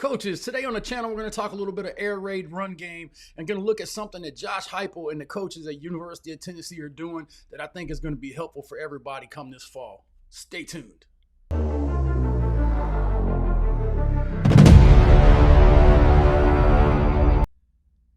Coaches, today on the channel, we're going to talk a little bit of air raid run game and going to look at something that Josh Heupel and the coaches at University of Tennessee are doing that I think is going to be helpful for everybody come this fall. Stay tuned.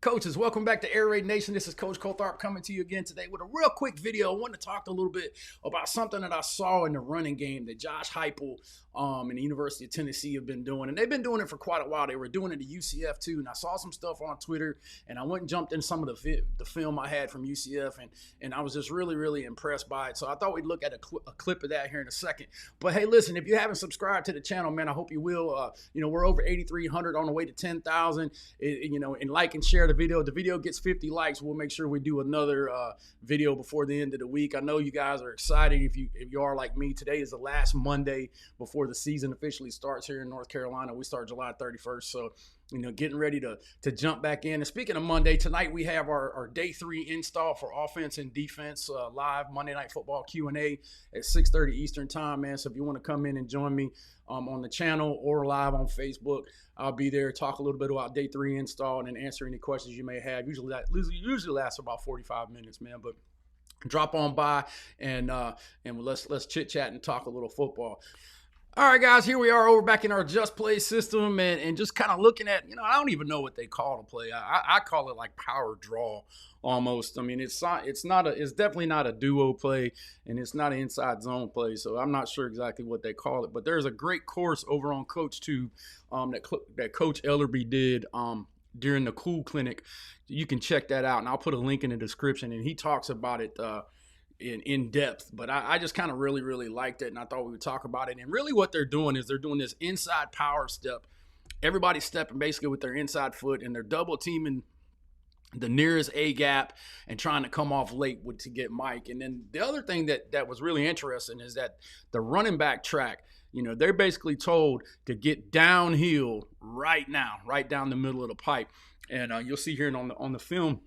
Coaches, welcome back to Air Raid Nation. This is Coach Coltharp coming to you again today with a real quick video. I want to talk a little bit about something that I saw in the running game that Josh Heupel and the University of Tennessee have been doing. And they've been doing it for quite a while. They were doing it at UCF too. And I saw some stuff on Twitter and I went and jumped in some of the film I had from UCF. And I was just really impressed by it. So I thought we'd look at a clip of that here in a second. But hey, listen, if you haven't subscribed to the channel, man, I hope you will. We're over 8,300 on the way to 10,000. And like and share the video. The video gets 50 likes. We'll make sure we do another video before the end of the week. I know you guys are excited. If you are like me, today is the last Monday before the season officially starts here in North Carolina. We start July 31st. So, getting ready to jump back in. And speaking of Monday, tonight we have our day 3 install for offense and defense live Monday Night Football Q&A at 6:30 Eastern time, man. So if you want to come in and join me on the channel or live on Facebook, I'll be there, talk a little bit about day 3 install and then answer any questions you may have. Usually lasts about 45 minutes, man. But drop on by and let's chit chat and talk a little football. All right, guys, here we are over back in our Just Play system and just kind of looking at, I don't even know what they call the play. I call it like power draw almost. I mean, it's definitely not a duo play and it's not an inside zone play. So I'm not sure exactly what they call it, but there's a great course over on CoachTube that Coach Ellerby did during the Cool Clinic. You can check that out and I'll put a link in the description and he talks about it in depth, but I just kind of really liked it and I thought we would talk about it. And really what they're doing is they're doing this inside power step. Everybody's stepping basically with their inside foot and they're double teaming the nearest A gap and trying to come off late to get Mike. And then the other thing that was really interesting is that the running back track, they're basically told to get downhill right now, right down the middle of the pipe. And you'll see here on the film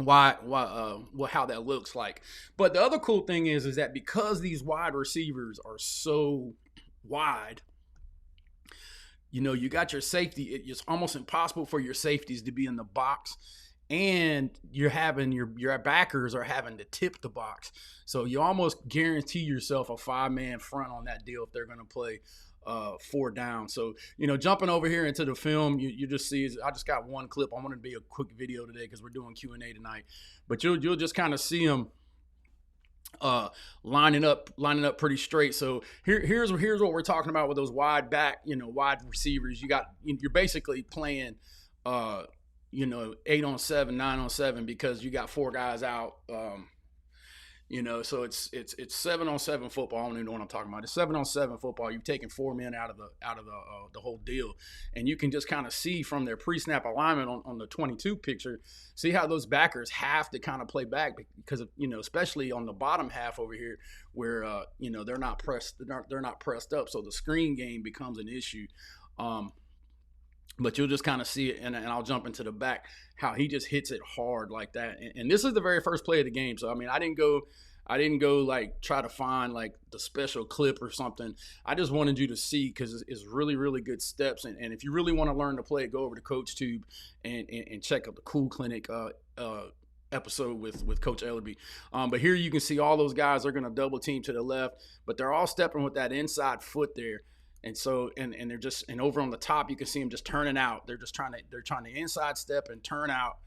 how that looks like. But the other cool thing is that because these wide receivers are so wide, you got your safety. It's almost impossible for your safeties to be in the box, and you're having your backers are having to tip the box. So you almost guarantee yourself a 5-man front on that deal if they're going to play 4 down. So, jumping over here into the film, you just see, I just got one clip. I want to be a quick video today because we're doing Q&A tonight, but you'll just kind of see them lining up pretty straight. So here's what we're talking about with those wide back, wide receivers. You're basically playing 8 on 7, 9 on 7 because you got 4 guys out. So it's 7 on 7 football. I don't even know what I'm talking about. It's 7 on 7 football. You've taken 4 men out of the whole deal, and you can just kind of see from their pre-snap alignment on the 22 picture, see how those backers have to kind of play back because of, especially on the bottom half over here where they're not pressed up, so the screen game becomes an issue. But you'll just kind of see it, and I'll jump into the back, how he just hits it hard like that. And this is the very first play of the game. So, I mean, I didn't go like try to find like the special clip or something. I just wanted you to see because it's really good steps. And if you really want to learn to play it, go over to CoachTube and check out the Cool Clinic episode with Coach Ellerby. But here you can see all those guys are going to double team to the left, but they're all stepping with that inside foot there. And so, and they're just, and over on the top, you can see them just turning out. They're trying to inside step and turn out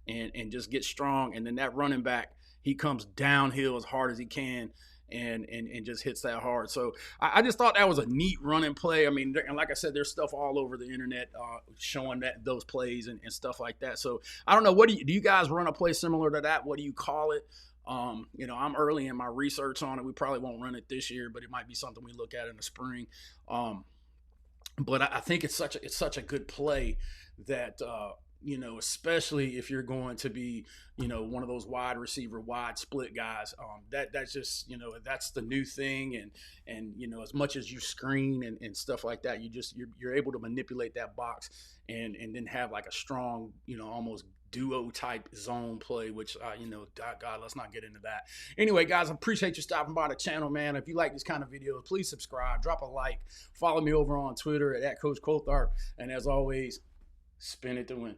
and just get strong. And then that running back, he comes downhill as hard as he can and just hits that hard. So I just thought that was a neat running play. I mean, and like I said, there's stuff all over the internet showing those plays and stuff like that. So I don't know, do you guys run a play similar to that? What do you call it? I'm early in my research on it. We probably won't run it this year, but it might be something we look at in the spring. But I think it's such a good play that especially if you're going to be, one of those wide receiver, wide split guys. That's just, that's the new thing. And as much as you screen and stuff like that, you're able to manipulate that box and then have like a strong, almost duo type zone play, which, God, let's not get into that. Anyway, guys, I appreciate you stopping by the channel, man. If you like this kind of video, please subscribe, drop a like, follow me over on Twitter at Coach Coltharp. And as always, spin it to win.